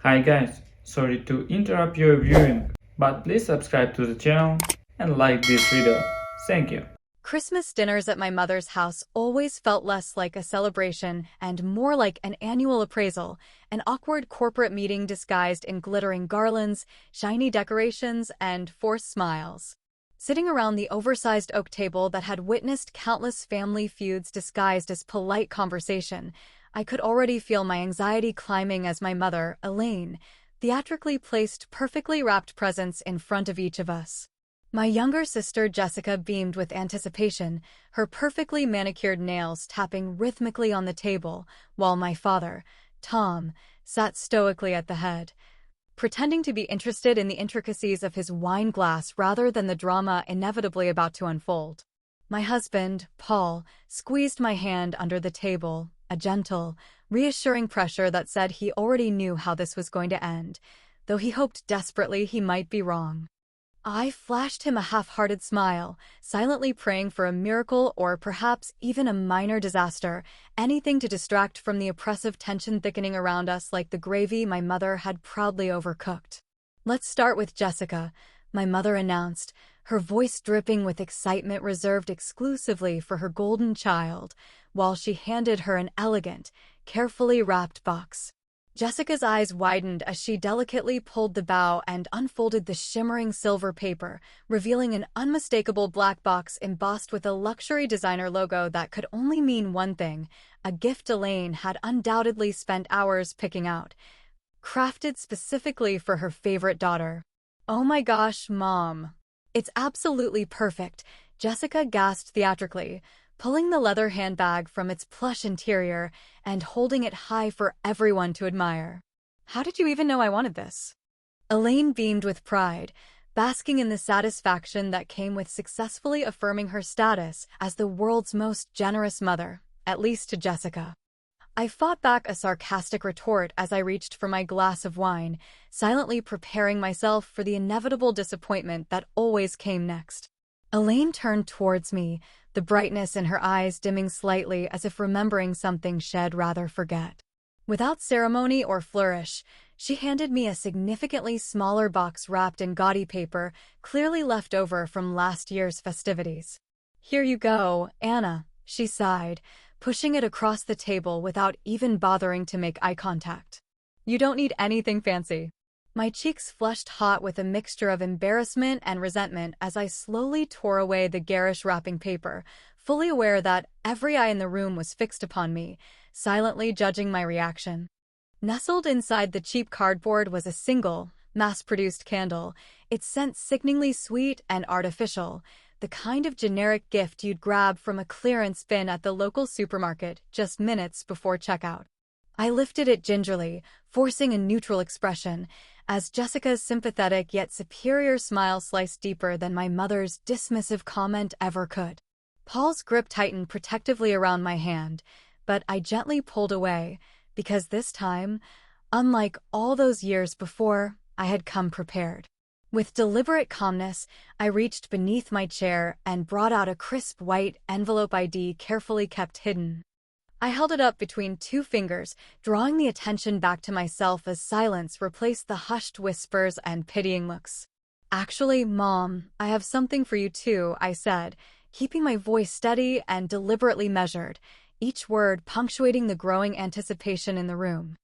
Hi guys, sorry to interrupt your viewing, but please subscribe to the channel and like this video. Thank you. Christmas dinners at my mother's house always felt less like a celebration and more like an annual appraisal, an awkward corporate meeting disguised in glittering garlands, shiny decorations, and forced smiles. Sitting around the oversized oak table that had witnessed countless family feuds disguised as polite conversation, I could already feel my anxiety climbing as my mother, Elaine, theatrically placed perfectly wrapped presents in front of each of us. My younger sister Jessica beamed with anticipation, her perfectly manicured nails tapping rhythmically on the table, while my father, Tom, sat stoically at the head, pretending to be interested in the intricacies of his wine glass rather than the drama inevitably about to unfold. My husband, Paul, squeezed my hand under the table, a gentle, reassuring pressure that said he already knew how this was going to end, though he hoped desperately he might be wrong. I flashed him a half-hearted smile, silently praying for a miracle or perhaps even a minor disaster, anything to distract from the oppressive tension thickening around us like the gravy my mother had proudly overcooked. "Let's start with Jessica," my mother announced, her voice dripping with excitement reserved exclusively for her golden child, while she handed her an elegant, carefully wrapped box. Jessica's eyes widened as she delicately pulled the bow and unfolded the shimmering silver paper, revealing an unmistakable black box embossed with a luxury designer logo that could only mean one thing: a gift Elaine had undoubtedly spent hours picking out, crafted specifically for her favorite daughter. "Oh my gosh, Mom. It's absolutely perfect," Jessica gasped theatrically, pulling the leather handbag from its plush interior and holding it high for everyone to admire. "How did you even know I wanted this?" Elaine beamed with pride, basking in the satisfaction that came with successfully affirming her status as the world's most generous mother, at least to Jessica. I fought back a sarcastic retort as I reached for my glass of wine, silently preparing myself for the inevitable disappointment that always came next. Elaine turned towards me, the brightness in her eyes dimming slightly as if remembering something she'd rather forget. Without ceremony or flourish, she handed me a significantly smaller box wrapped in gaudy paper, clearly left over from last year's festivities. "Here you go, Anna," she sighed, pushing it across the table without even bothering to make eye contact. "You don't need anything fancy." My cheeks flushed hot with a mixture of embarrassment and resentment as I slowly tore away the garish wrapping paper, fully aware that every eye in the room was fixed upon me, silently judging my reaction. Nestled inside the cheap cardboard was a single, mass-produced candle, its scent sickeningly sweet and artificial, the kind of generic gift you'd grab from a clearance bin at the local supermarket just minutes before checkout. I lifted it gingerly, forcing a neutral expression, as Jessica's sympathetic yet superior smile sliced deeper than my mother's dismissive comment ever could. Paul's grip tightened protectively around my hand, but I gently pulled away, because this time, unlike all those years before, I had come prepared. With deliberate calmness, I reached beneath my chair and brought out a crisp white envelope ID carefully kept hidden. I held it up between two fingers, drawing the attention back to myself as silence replaced the hushed whispers and pitying looks. "Actually, Mom, I have something for you too," I said, keeping my voice steady and deliberately measured, each word punctuating the growing anticipation in the room.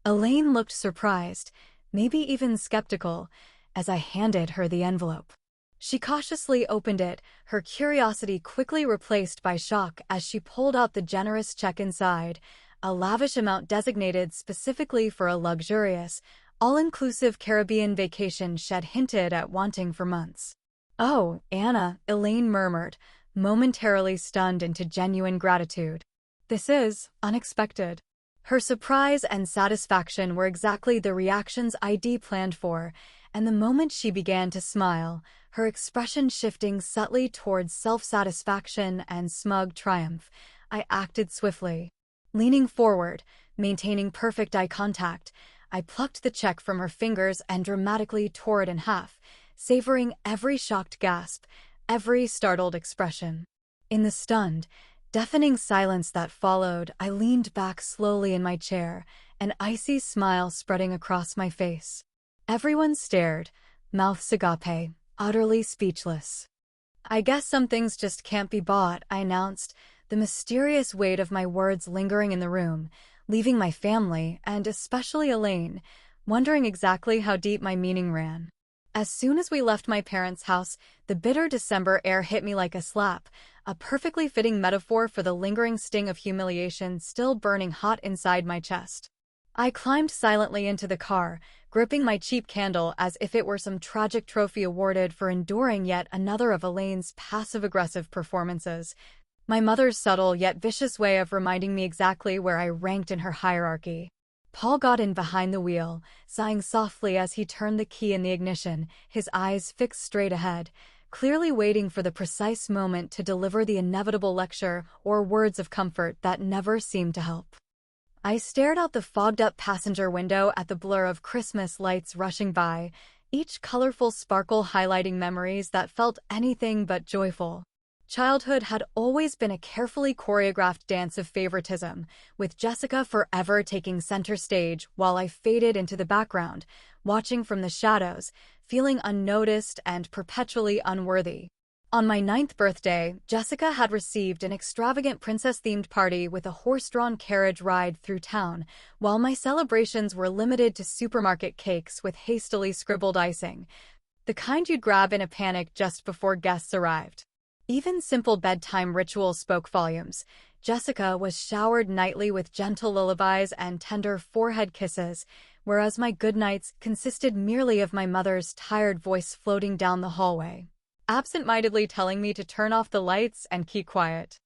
Elaine looked surprised, maybe even skeptical, as I handed her the envelope. She cautiously opened it, her curiosity quickly replaced by shock as she pulled out the generous check inside, a lavish amount designated specifically for a luxurious, all-inclusive Caribbean vacation she'd hinted at wanting for months. "Oh, Anna," Elaine murmured, momentarily stunned into genuine gratitude. "This is unexpected." Her surprise and satisfaction were exactly the reactions I'd planned for, and the moment she began to smile, her expression shifting subtly towards self-satisfaction and smug triumph, I acted swiftly. Leaning forward, maintaining perfect eye contact, I plucked the check from her fingers and dramatically tore it in half, savoring every shocked gasp, every startled expression. In the stunned, deafening silence that followed, I leaned back slowly in my chair, an icy smile spreading across my face. Everyone stared, mouths agape, utterly speechless. "I guess some things just can't be bought," I announced, the mysterious weight of my words lingering in the room, leaving my family, and especially Elaine, wondering exactly how deep my meaning ran. As soon as we left my parents' house, the bitter December air hit me like a slap, a perfectly fitting metaphor for the lingering sting of humiliation still burning hot inside my chest. I climbed silently into the car, gripping my cheap candle as if it were some tragic trophy awarded for enduring yet another of Elaine's passive-aggressive performances, my mother's subtle yet vicious way of reminding me exactly where I ranked in her hierarchy. Paul got in behind the wheel, sighing softly as he turned the key in the ignition, his eyes fixed straight ahead, clearly waiting for the precise moment to deliver the inevitable lecture or words of comfort that never seemed to help. I stared out the fogged-up passenger window at the blur of Christmas lights rushing by, each colorful sparkle highlighting memories that felt anything but joyful. Childhood had always been a carefully choreographed dance of favoritism, with Jessica forever taking center stage while I faded into the background, watching from the shadows, feeling unnoticed and perpetually unworthy. On my 9th birthday, Jessica had received an extravagant princess-themed party with a horse-drawn carriage ride through town, while my celebrations were limited to supermarket cakes with hastily scribbled icing, the kind you'd grab in a panic just before guests arrived. Even simple bedtime rituals spoke volumes. Jessica was showered nightly with gentle lullabies and tender forehead kisses, whereas my goodnights consisted merely of my mother's tired voice floating down the hallway, absent-mindedly telling me to turn off the lights and keep quiet.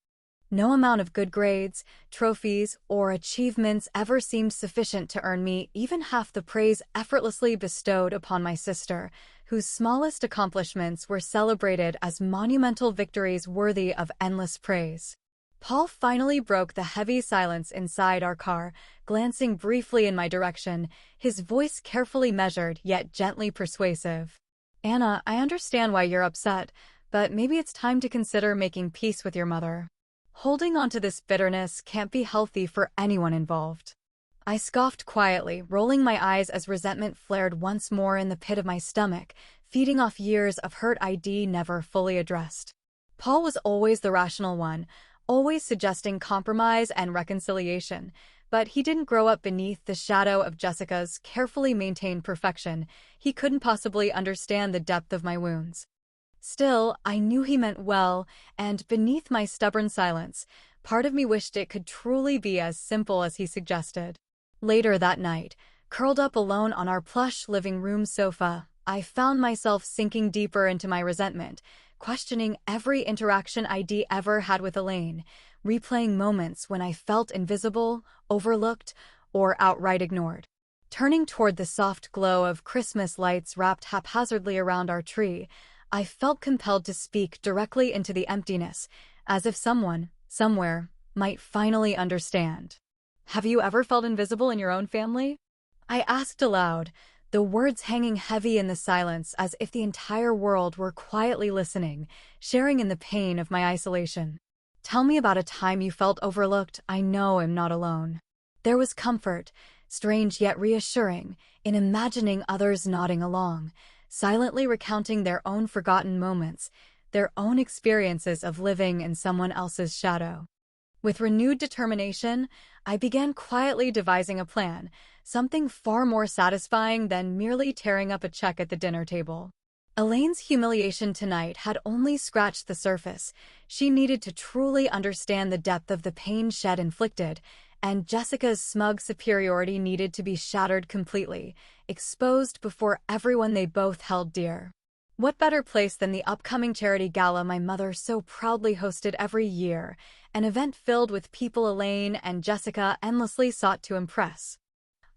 No amount of good grades, trophies, or achievements ever seemed sufficient to earn me even half the praise effortlessly bestowed upon my sister, whose smallest accomplishments were celebrated as monumental victories worthy of endless praise. Paul finally broke the heavy silence inside our car, glancing briefly in my direction, his voice carefully measured yet gently persuasive. "Anna, I understand why you're upset, but maybe it's time to consider making peace with your mother. Holding on to this bitterness can't be healthy for anyone involved." I scoffed quietly, rolling my eyes as resentment flared once more in the pit of my stomach, feeding off years of hurt I'd never fully addressed. Paul was always the rational one, always suggesting compromise and reconciliation, but he didn't grow up beneath the shadow of Jessica's carefully maintained perfection. He couldn't possibly understand the depth of my wounds. Still, I knew he meant well, and beneath my stubborn silence, part of me wished it could truly be as simple as he suggested. Later that night, curled up alone on our plush living room sofa, I found myself sinking deeper into my resentment, questioning every interaction I'd ever had with Elaine, replaying moments when I felt invisible, overlooked, or outright ignored. Turning toward the soft glow of Christmas lights wrapped haphazardly around our tree, I felt compelled to speak directly into the emptiness, as if someone, somewhere, might finally understand. "Have you ever felt invisible in your own family?" I asked aloud, the words hanging heavy in the silence as if the entire world were quietly listening, sharing in the pain of my isolation. "Tell me about a time you felt overlooked. I know I'm not alone." There was comfort, strange yet reassuring, in imagining others nodding along, silently recounting their own forgotten moments, their own experiences of living in someone else's shadow. With renewed determination, I began quietly devising a plan, something far more satisfying than merely tearing up a check at the dinner table. Elaine's humiliation tonight had only scratched the surface. She needed to truly understand the depth of the pain she'd inflicted, and Jessica's smug superiority needed to be shattered completely, exposed before everyone they both held dear. What better place than the upcoming charity gala my mother so proudly hosted every year, an event filled with people Elaine and Jessica endlessly sought to impress.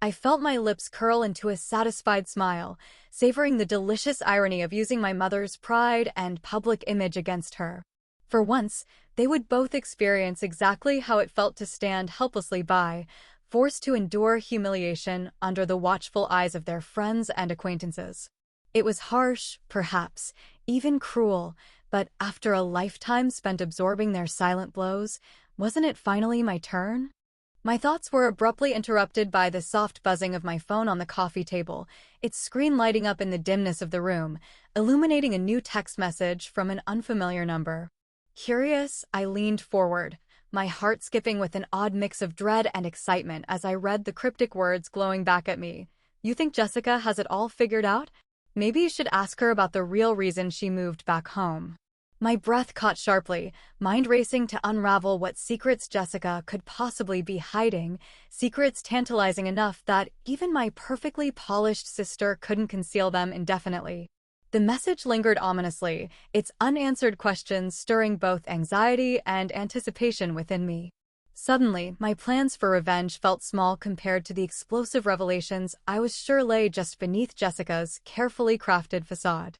I felt my lips curl into a satisfied smile, savoring the delicious irony of using my mother's pride and public image against her. For once, they would both experience exactly how it felt to stand helplessly by, forced to endure humiliation under the watchful eyes of their friends and acquaintances. It was harsh, perhaps, even cruel, but after a lifetime spent absorbing their silent blows, wasn't it finally my turn? My thoughts were abruptly interrupted by the soft buzzing of my phone on the coffee table, its screen lighting up in the dimness of the room, illuminating a new text message from an unfamiliar number. Curious, I leaned forward, my heart skipping with an odd mix of dread and excitement as I read the cryptic words glowing back at me. "You think Jessica has it all figured out? Maybe you should ask her about the real reason she moved back home." My breath caught sharply, mind racing to unravel what secrets Jessica could possibly be hiding, secrets tantalizing enough that even my perfectly polished sister couldn't conceal them indefinitely. The message lingered ominously, its unanswered questions stirring both anxiety and anticipation within me. Suddenly, my plans for revenge felt small compared to the explosive revelations I was sure lay just beneath Jessica's carefully crafted facade.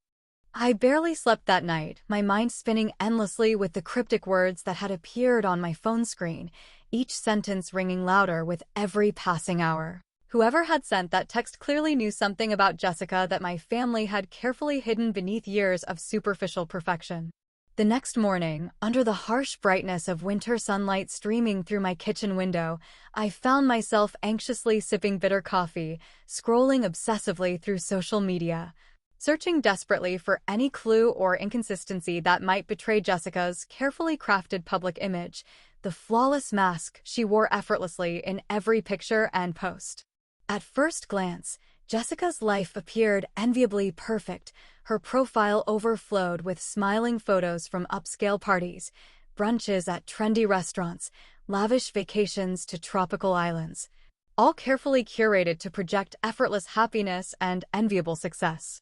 I barely slept that night, my mind spinning endlessly with the cryptic words that had appeared on my phone screen, each sentence ringing louder with every passing hour. Whoever had sent that text clearly knew something about Jessica that my family had carefully hidden beneath years of superficial perfection. The next morning, under the harsh brightness of winter sunlight streaming through my kitchen window, I found myself anxiously sipping bitter coffee, scrolling obsessively through social media, searching desperately for any clue or inconsistency that might betray Jessica's carefully crafted public image, the flawless mask she wore effortlessly in every picture and post. At first glance, Jessica's life appeared enviably perfect. Her profile overflowed with smiling photos from upscale parties, brunches at trendy restaurants, lavish vacations to tropical islands, all carefully curated to project effortless happiness and enviable success.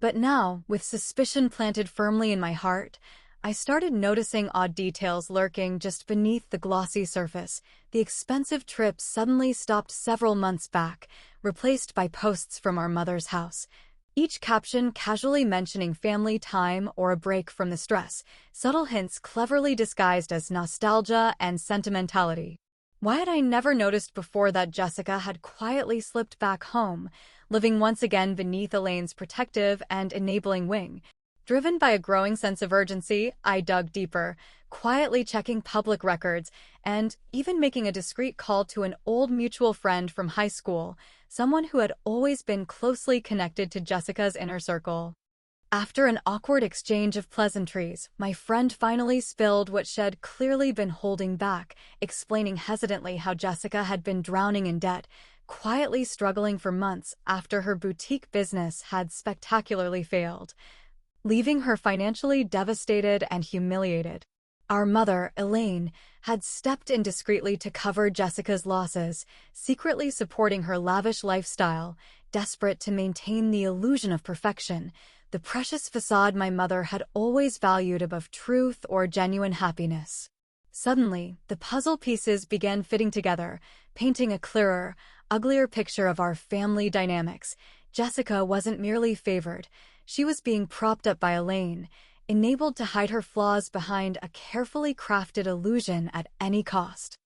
But now, with suspicion planted firmly in my heart, I started noticing odd details lurking just beneath the glossy surface. The expensive trip suddenly stopped several months back, replaced by posts from our mother's house, each caption casually mentioning family time or a break from the stress, subtle hints cleverly disguised as nostalgia and sentimentality. Why had I never noticed before that Jessica had quietly slipped back home, living once again beneath Elaine's protective and enabling wing? Driven by a growing sense of urgency, I dug deeper, quietly checking public records and even making a discreet call to an old mutual friend from high school, someone who had always been closely connected to Jessica's inner circle. After an awkward exchange of pleasantries, my friend finally spilled what she'd clearly been holding back, explaining hesitantly how Jessica had been drowning in debt, quietly struggling for months after her boutique business had spectacularly failed, leaving her financially devastated and humiliated. Our mother, Elaine, had stepped in discreetly to cover Jessica's losses, secretly supporting her lavish lifestyle, desperate to maintain the illusion of perfection, the precious facade my mother had always valued above truth or genuine happiness. Suddenly, the puzzle pieces began fitting together, painting a clearer, uglier picture of our family dynamics. Jessica wasn't merely favored. She was being propped up by Elaine, enabled to hide her flaws behind a carefully crafted illusion at any cost.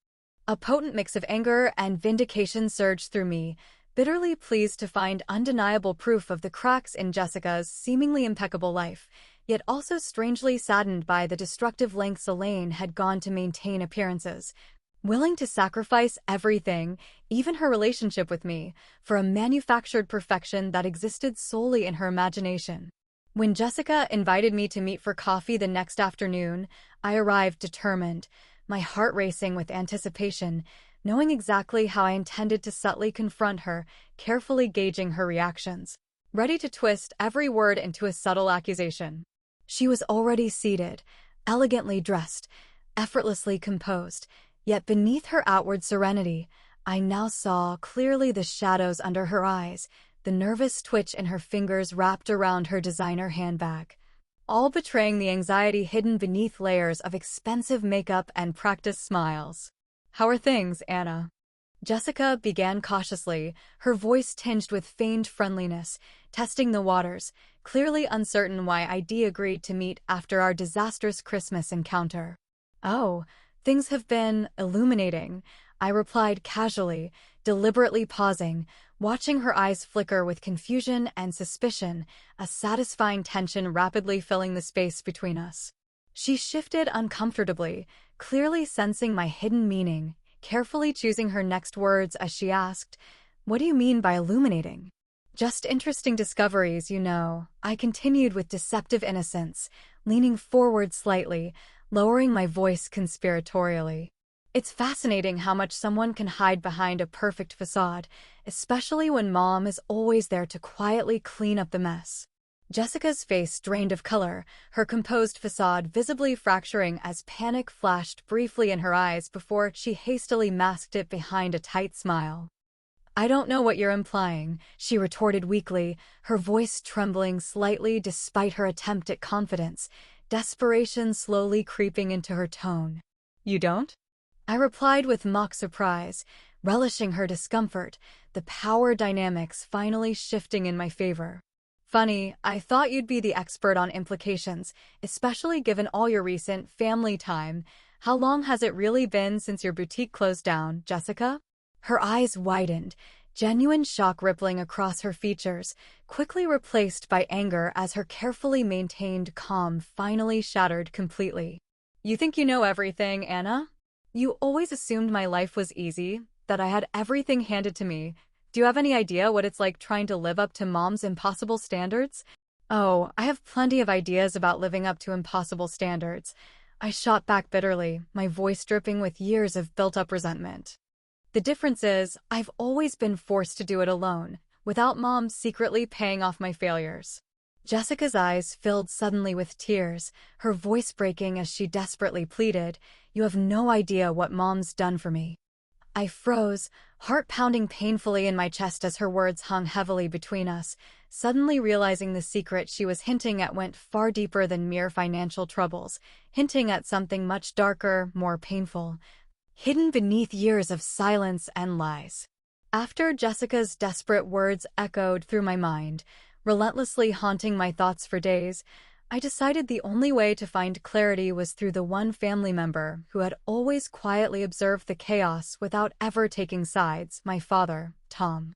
A potent mix of anger and vindication surged through me, bitterly pleased to find undeniable proof of the cracks in Jessica's seemingly impeccable life, yet also strangely saddened by the destructive lengths Elaine had gone to maintain appearances, willing to sacrifice everything, even her relationship with me, for a manufactured perfection that existed solely in her imagination. When Jessica invited me to meet for coffee the next afternoon, I arrived determined, my heart racing with anticipation, knowing exactly how I intended to subtly confront her, carefully gauging her reactions, ready to twist every word into a subtle accusation. She was already seated, elegantly dressed, effortlessly composed, yet beneath her outward serenity, I now saw clearly the shadows under her eyes, the nervous twitch in her fingers wrapped around her designer handbag, all betraying the anxiety hidden beneath layers of expensive makeup and practiced smiles. "How are things, Anna?" Jessica began cautiously, her voice tinged with feigned friendliness, testing the waters, clearly uncertain why I'd agreed to meet after our disastrous Christmas encounter. "Oh, things have been illuminating," I replied casually, deliberately pausing, watching her eyes flicker with confusion and suspicion, a satisfying tension rapidly filling the space between us. She shifted uncomfortably, clearly sensing my hidden meaning, carefully choosing her next words as she asked, "What do you mean by illuminating?" "Just interesting discoveries, you know," I continued with deceptive innocence, leaning forward slightly, lowering my voice conspiratorially. "It's fascinating how much someone can hide behind a perfect facade, especially when Mom is always there to quietly clean up the mess." Jessica's face drained of color, her composed facade visibly fracturing as panic flashed briefly in her eyes before she hastily masked it behind a tight smile. "I don't know what you're implying," she retorted weakly, her voice trembling slightly despite her attempt at confidence, desperation slowly creeping into her tone. "You don't?" I replied with mock surprise, relishing her discomfort, the power dynamics finally shifting in my favor. "Funny, I thought you'd be the expert on implications, especially given all your recent family time. How long has it really been since your boutique closed down, Jessica?" Her eyes widened, genuine shock rippling across her features, quickly replaced by anger as her carefully maintained calm finally shattered completely. "You think you know everything, Anna? You always assumed my life was easy, that I had everything handed to me. Do you have any idea what it's like trying to live up to Mom's impossible standards?" "Oh, I have plenty of ideas about living up to impossible standards," I shot back bitterly, my voice dripping with years of built-up resentment. "The difference is, I've always been forced to do it alone, without Mom secretly paying off my failures." Jessica's eyes filled suddenly with tears, her voice breaking as she desperately pleaded, "You have no idea what Mom's done for me." I froze, heart pounding painfully in my chest as her words hung heavily between us, suddenly realizing the secret she was hinting at went far deeper than mere financial troubles, hinting at something much darker, more painful, hidden beneath years of silence and lies. After Jessica's desperate words echoed through my mind, relentlessly haunting my thoughts for days, I decided the only way to find clarity was through the one family member who had always quietly observed the chaos without ever taking sides, my father, Tom.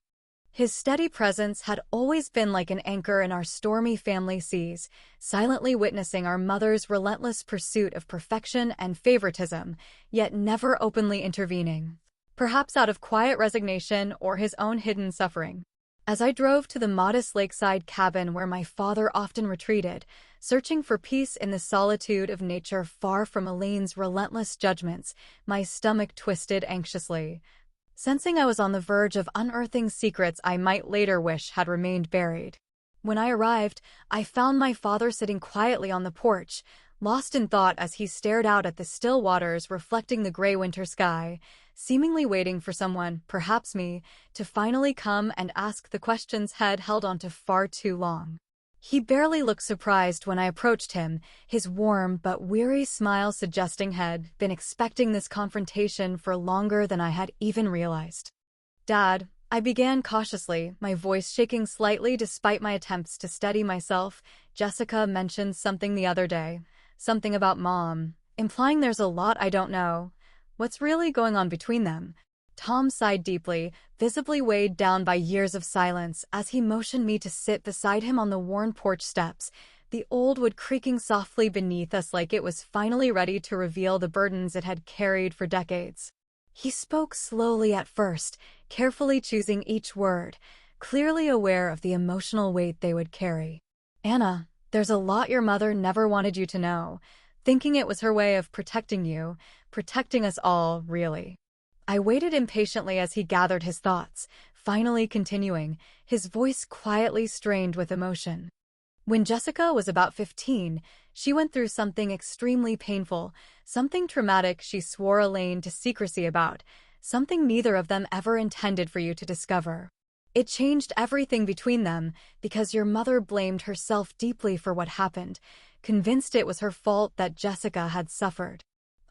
His steady presence had always been like an anchor in our stormy family seas, silently witnessing our mother's relentless pursuit of perfection and favoritism, yet never openly intervening. Perhaps out of quiet resignation or his own hidden suffering. As I drove to the modest lakeside cabin where my father often retreated, searching for peace in the solitude of nature far from Elaine's relentless judgments, my stomach twisted anxiously, sensing I was on the verge of unearthing secrets I might later wish had remained buried. When I arrived, I found my father sitting quietly on the porch, lost in thought as he stared out at the still waters reflecting the gray winter sky, seemingly waiting for someone, perhaps me, to finally come and ask the questions he'd held onto far too long. He barely looked surprised when I approached him, his warm but weary smile suggesting he'd been expecting this confrontation for longer than I had even realized. "Dad," I began cautiously, my voice shaking slightly despite my attempts to steady myself, "Jessica mentioned something the other day. Something about Mom, implying there's a lot I don't know. What's really going on between them?" Tom sighed deeply, visibly weighed down by years of silence, as he motioned me to sit beside him on the worn porch steps, the old wood creaking softly beneath us like it was finally ready to reveal the burdens it had carried for decades. He spoke slowly at first, carefully choosing each word, clearly aware of the emotional weight they would carry. "Anna, there's a lot your mother never wanted you to know, thinking it was her way of protecting you, protecting us all, really." I waited impatiently as he gathered his thoughts, finally continuing, his voice quietly strained with emotion. "When Jessica was about 15, she went through something extremely painful, something traumatic she swore Elaine to secrecy about, something neither of them ever intended for you to discover. It changed everything between them because your mother blamed herself deeply for what happened, convinced it was her fault that Jessica had suffered."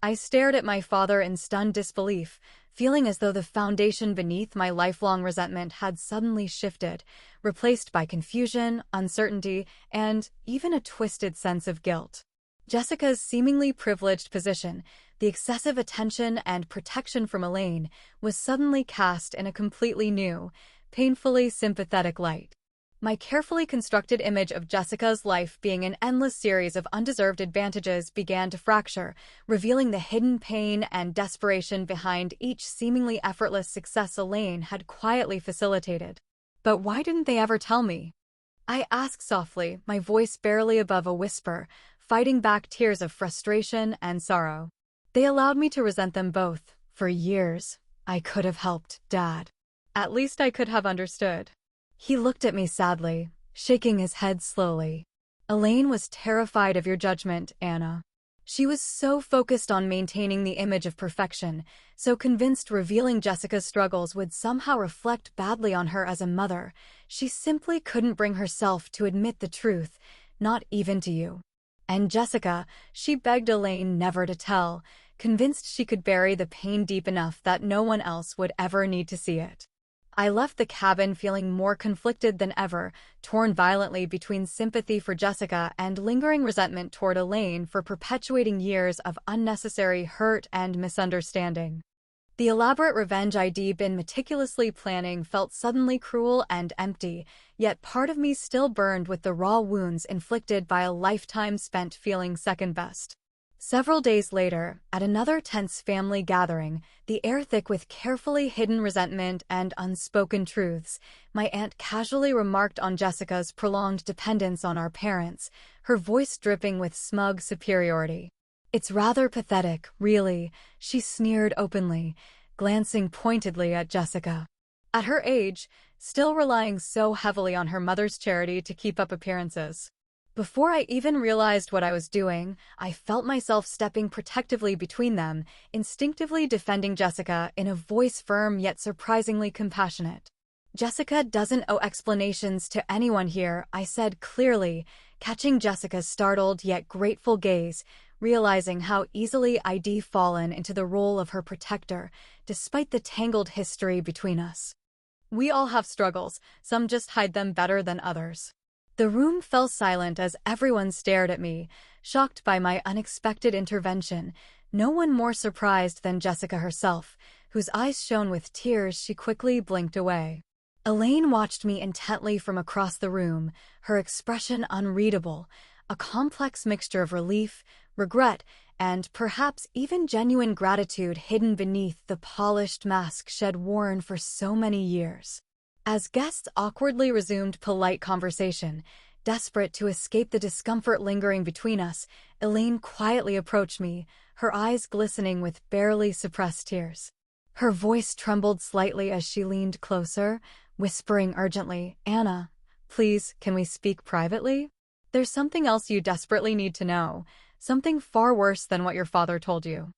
I stared at my father in stunned disbelief, feeling as though the foundation beneath my lifelong resentment had suddenly shifted, replaced by confusion, uncertainty, and even a twisted sense of guilt. Jessica's seemingly privileged position, the excessive attention and protection from Elaine, was suddenly cast in a completely new, painfully sympathetic light. My carefully constructed image of Jessica's life being an endless series of undeserved advantages began to fracture, revealing the hidden pain and desperation behind each seemingly effortless success Elaine had quietly facilitated. But why didn't they ever tell me? I asked softly, my voice barely above a whisper, fighting back tears of frustration and sorrow. They allowed me to resent them both. For years, I could have helped, Dad. At least I could have understood. He looked at me sadly, shaking his head slowly. Elaine was terrified of your judgment, Anna. She was so focused on maintaining the image of perfection, so convinced revealing Jessica's struggles would somehow reflect badly on her as a mother, she simply couldn't bring herself to admit the truth, not even to you. And Jessica, she begged Elaine never to tell, convinced she could bury the pain deep enough that no one else would ever need to see it. I left the cabin feeling more conflicted than ever, torn violently between sympathy for Jessica and lingering resentment toward Elaine for perpetuating years of unnecessary hurt and misunderstanding. The elaborate revenge I'd been meticulously planning felt suddenly cruel and empty, yet part of me still burned with the raw wounds inflicted by a lifetime spent feeling second best. Several days later, at another tense family gathering, the air thick with carefully hidden resentment and unspoken truths, my aunt casually remarked on Jessica's prolonged dependence on our parents, her voice dripping with smug superiority. "It's rather pathetic, really," she sneered openly, glancing pointedly at Jessica. At her age, still relying so heavily on her mother's charity to keep up appearances. Before I even realized what I was doing, I felt myself stepping protectively between them, instinctively defending Jessica in a voice firm yet surprisingly compassionate. "Jessica doesn't owe explanations to anyone here," I said clearly, catching Jessica's startled yet grateful gaze, realizing how easily I'd fallen into the role of her protector, despite the tangled history between us. We all have struggles, some just hide them better than others. The room fell silent as everyone stared at me, shocked by my unexpected intervention, no one more surprised than Jessica herself, whose eyes shone with tears she quickly blinked away. Elaine watched me intently from across the room, her expression unreadable, a complex mixture of relief, regret, and perhaps even genuine gratitude hidden beneath the polished mask she'd worn for so many years. As guests awkwardly resumed polite conversation, desperate to escape the discomfort lingering between us, Elaine quietly approached me, her eyes glistening with barely suppressed tears. Her voice trembled slightly as she leaned closer, whispering urgently, "Anna, please, can we speak privately? There's something else you desperately need to know, something far worse than what your father told you."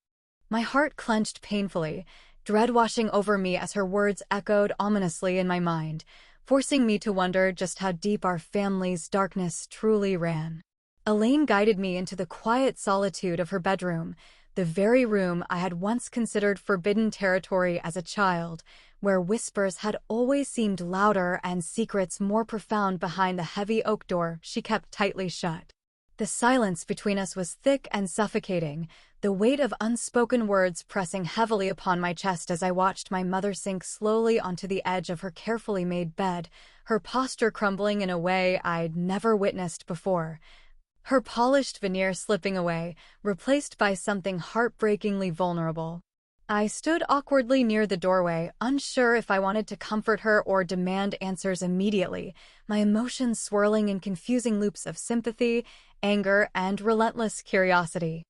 My heart clenched painfully, dread washing over me as her words echoed ominously in my mind, forcing me to wonder just how deep our family's darkness truly ran. Elaine guided me into the quiet solitude of her bedroom, the very room I had once considered forbidden territory as a child, where whispers had always seemed louder and secrets more profound behind the heavy oak door she kept tightly shut. The silence between us was thick and suffocating, the weight of unspoken words pressing heavily upon my chest as I watched my mother sink slowly onto the edge of her carefully made bed, her posture crumbling in a way I'd never witnessed before. Her polished veneer slipping away, replaced by something heartbreakingly vulnerable. I stood awkwardly near the doorway, unsure if I wanted to comfort her or demand answers immediately, my emotions swirling in confusing loops of sympathy, anger, and relentless curiosity.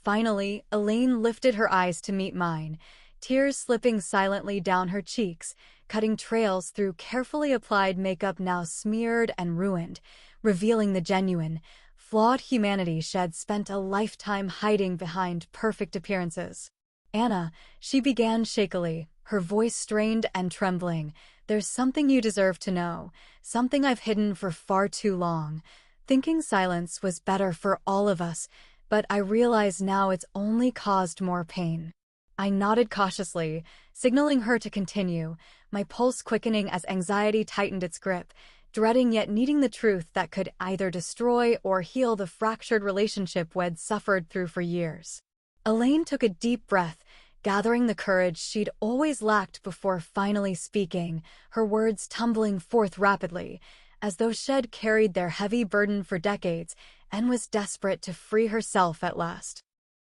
Finally, Elaine lifted her eyes to meet mine, tears slipping silently down her cheeks, cutting trails through carefully applied makeup now smeared and ruined, revealing the genuine, flawed humanity she'd spent a lifetime hiding behind perfect appearances. "Anna," she began shakily, her voice strained and trembling, "there's something you deserve to know, something I've hidden for far too long. Thinking silence was better for all of us, but I realize now it's only caused more pain." I nodded cautiously, signaling her to continue, my pulse quickening as anxiety tightened its grip, dreading yet needing the truth that could either destroy or heal the fractured relationship we'd suffered through for years. Elaine took a deep breath, gathering the courage she'd always lacked before finally speaking, her words tumbling forth rapidly, as though she'd carried their heavy burden for decades and was desperate to free herself at last.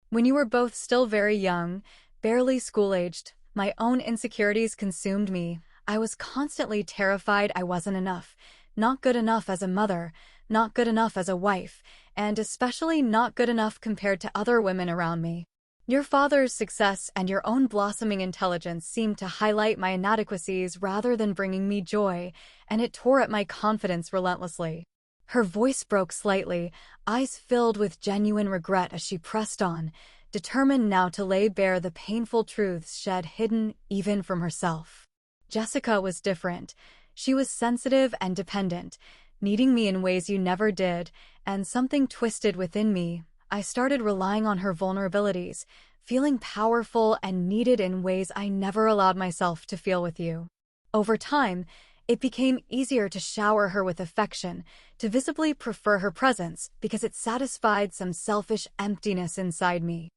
When you were both still very young, barely school-aged, my own insecurities consumed me. I was constantly terrified I wasn't enough, not good enough as a mother, not good enough as a wife, and especially not good enough compared to other women around me. Your father's success and your own blossoming intelligence seemed to highlight my inadequacies rather than bringing me joy, and it tore at my confidence relentlessly. Her voice broke slightly, eyes filled with genuine regret as she pressed on, determined now to lay bare the painful truths she'd hidden even from herself. Jessica was different. She was sensitive and dependent, needing me in ways you never did, and something twisted within me. I started relying on her vulnerabilities, feeling powerful and needed in ways I never allowed myself to feel with you. Over time, it became easier to shower her with affection, to visibly prefer her presence because it satisfied some selfish emptiness inside me.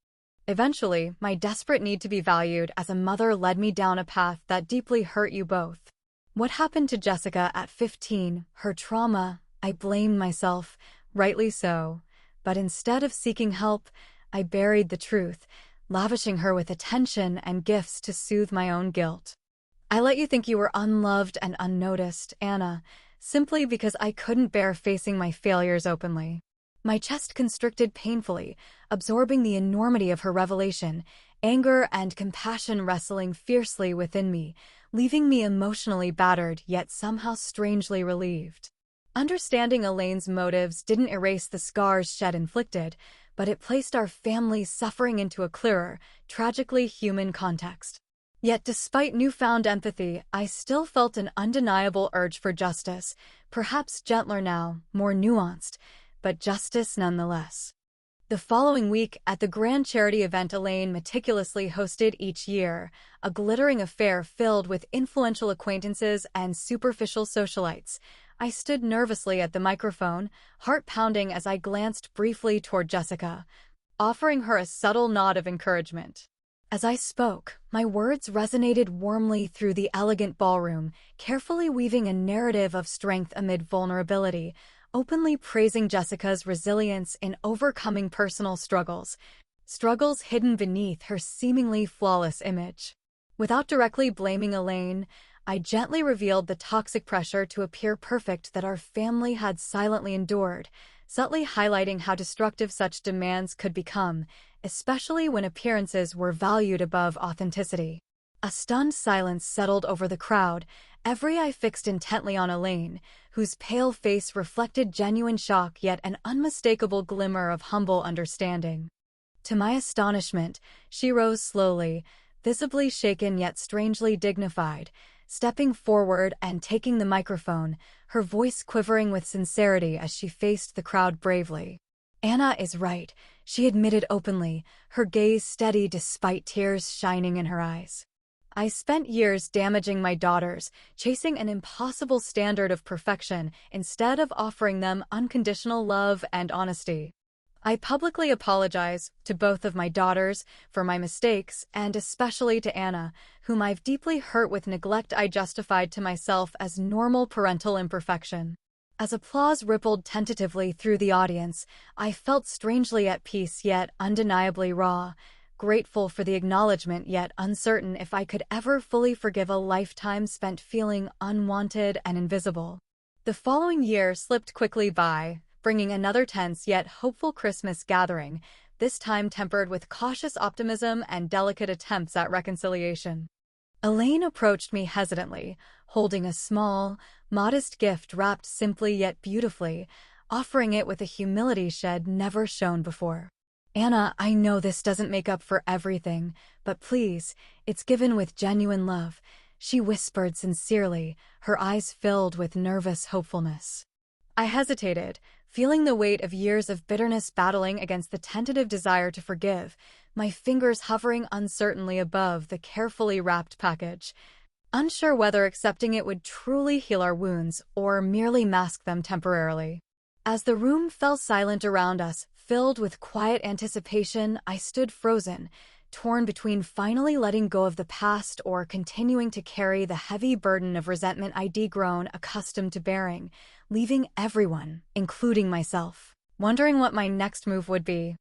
Eventually, my desperate need to be valued as a mother led me down a path that deeply hurt you both. What happened to Jessica at 15, her trauma, I blamed myself, rightly so. But instead of seeking help, I buried the truth, lavishing her with attention and gifts to soothe my own guilt. I let you think you were unloved and unnoticed, Anna, simply because I couldn't bear facing my failures openly. My chest constricted painfully, absorbing the enormity of her revelation, anger and compassion wrestling fiercely within me, leaving me emotionally battered yet somehow strangely relieved. Understanding Elaine's motives didn't erase the scars she'd inflicted, but it placed our family's suffering into a clearer, tragically human context. Yet despite newfound empathy, I still felt an undeniable urge for justice, perhaps gentler now, more nuanced, but justice nonetheless. The following week, at the grand charity event Elaine meticulously hosted each year, a glittering affair filled with influential acquaintances and superficial socialites, I stood nervously at the microphone, heart pounding as I glanced briefly toward Jessica, offering her a subtle nod of encouragement. As I spoke, my words resonated warmly through the elegant ballroom, carefully weaving a narrative of strength amid vulnerability, openly praising Jessica's resilience in overcoming personal struggles hidden beneath her seemingly flawless image. Without directly blaming Elaine, I gently revealed the toxic pressure to appear perfect that our family had silently endured, subtly highlighting how destructive such demands could become, especially when appearances were valued above authenticity. A stunned silence settled over the crowd, every eye fixed intently on Elaine, whose pale face reflected genuine shock yet an unmistakable glimmer of humble understanding. To my astonishment, she rose slowly, visibly shaken yet strangely dignified, stepping forward and taking the microphone, her voice quivering with sincerity as she faced the crowd bravely. Anna is right, she admitted openly, her gaze steady despite tears shining in her eyes. I spent years damaging my daughters, chasing an impossible standard of perfection instead of offering them unconditional love and honesty. I publicly apologize to both of my daughters for my mistakes, and especially to Anna, whom I've deeply hurt with neglect I justified to myself as normal parental imperfection. As applause rippled tentatively through the audience, I felt strangely at peace yet undeniably raw, grateful for the acknowledgement yet uncertain if I could ever fully forgive a lifetime spent feeling unwanted and invisible. The following year slipped quickly by, bringing another tense yet hopeful Christmas gathering, this time tempered with cautious optimism and delicate attempts at reconciliation. Elaine approached me hesitantly, holding a small, modest gift wrapped simply yet beautifully, offering it with a humility she'd never shown before. Anna, I know this doesn't make up for everything, but please, it's given with genuine love, she whispered sincerely, her eyes filled with nervous hopefulness. I hesitated, feeling the weight of years of bitterness battling against the tentative desire to forgive, my fingers hovering uncertainly above the carefully wrapped package, unsure whether accepting it would truly heal our wounds or merely mask them temporarily. As the room fell silent around us, filled with quiet anticipation, I stood frozen, torn between finally letting go of the past or continuing to carry the heavy burden of resentment I'd grown accustomed to bearing, leaving everyone, including myself, wondering what my next move would be.